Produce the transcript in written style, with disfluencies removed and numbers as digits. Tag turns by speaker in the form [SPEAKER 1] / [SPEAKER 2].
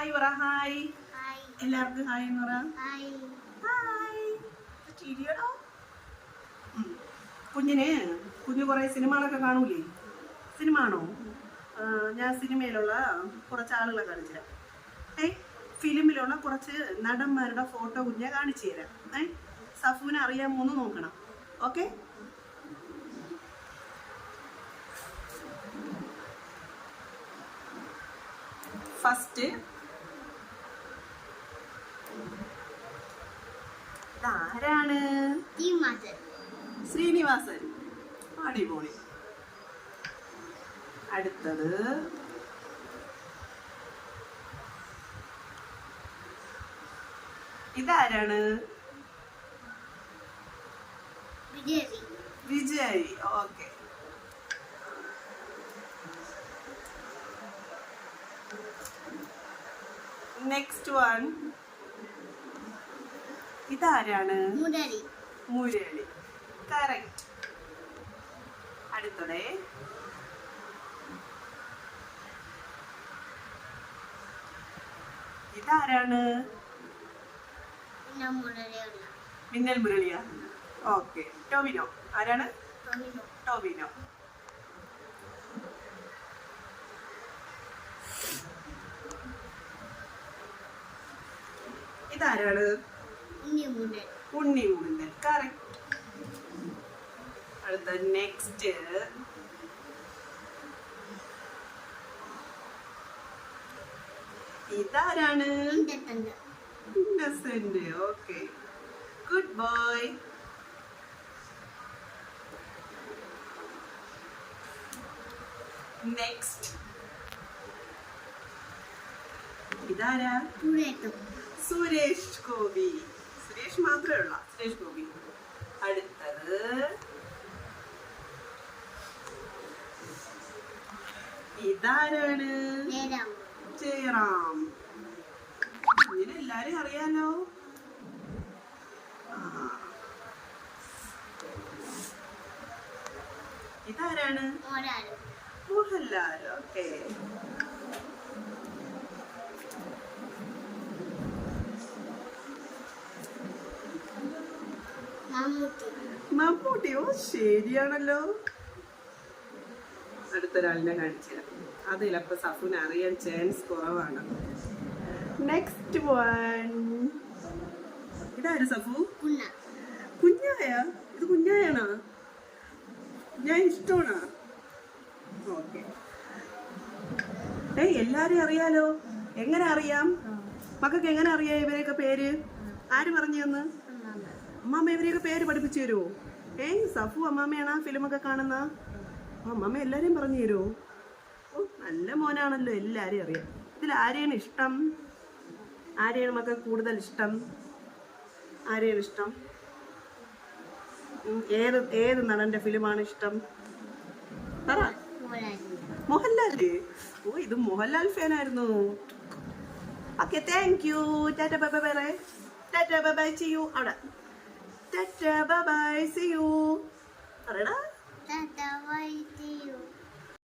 [SPEAKER 1] Hi പറ. Hi എല്ലാവർക്കും hi എന്ന് പറ. കുഞ്ഞു കുറെ സിനിമകളൊക്കെ കാണൂലേ? സിനിമ ആണോ? ഞാൻ സിനിമയിലുള്ള കുറച്ച് ആളുകളെ കാണിച്ചു തരാം. ഫിലിമിലുള്ള കുറച്ച് നടന്മാരുടെ ഫോട്ടോ കുഞ്ഞെ കാണിച്ചു തരാം. സഫുവിനെ അറിയാമോന്ന് നോക്കണം. ഓക്കെ. ഫസ്റ്റ് ആരാണ്? ശ്രീനിവാസൻ. അടിപൊളി. അടുത്തത് ഇതാരാണ്? വിജയ്. ഓക്കെ. നെക്സ്റ്റ് വൺ ഇതാരാണ്? മുരളി. കറക്റ്റ്. അടുത്തത് ഇതാരാണ്? മിന്നൽ മുരളിയ. ഓക്കെ. ടോവിനോ. ആരാണ്? ടോവിനോ. ഇതാരാണ്? ഉണ്ണിമുണ്ടൻ. കറക്റ്റ്. അടുത്ത നെക്സ്റ്റ് ഇതാരാണ്? Innocent. Okay. Good boy. Next ഇതാരാ? സുരേഷ് ഗോപി. സുരേഷ് മാത്രമേ ഉള്ള. സുരേഷ് ഗോപി. അടുത്തത് ഇതാരാണ്? ജയറാം. ഇങ്ങനെ എല്ലാരും അറിയാലോ. ഇതാരാണ്? മോഹൻലാൽ. ഓക്കെ. മമ്മൂട്ടിയോ? ശരിയാണല്ലോ. അടുത്തൊരാളിനെ കാണിച്ചു. അത് ചിലപ്പോ സഫുവിനെ അറിയാൻ ചാൻസ് കുറവാണ്. നെക്സ്റ്റ് വൺ ഇതാര്? സഫു. കുഞ്ഞായ. ഇത് കുഞ്ഞായാണോ? ഞാൻ ഇഷ്ടമാണോ? ഓക്കെ. എല്ലാരും അറിയാലോ. എങ്ങനെ അറിയാം? മക്കൾക്ക് എങ്ങനെ അറിയാം ഇവരെയൊക്കെ പേര്? ആര് പറഞ്ഞു തന്ന്? അമ്മാമ്മ ഇവരെയൊക്കെ പേര് പഠിപ്പിച്ചു തരുമോ? സഫു അമ്മാമ്മയാണ് ഫിലിമൊക്കെ കാണുന്ന. അമ്മാമ്മ എല്ലാരെയും പറഞ്ഞു തരുമോ? ഓ, നല്ല മോനാണല്ലോ. എല്ലാരെയും അറിയാം. ഇതിൽ ആരെയാണ് ഇഷ്ടം? ആരെയാണ് മക്കൾ കൂടുതൽ ഇഷ്ടം? ആരെയാണ് ഇഷ്ടം? ഏത് നടന്റെ ഫിലിമാണ് ഇഷ്ടം? പറ. മോഹൻലാല്. ഓ, ഇത് മോഹൻലാൽ ഫാനായിരുന്നു. Okay. Thank you. Tata bye bye. Tata bye bye. See you. അവിടെ tata bye bye. See you. പറയടാ.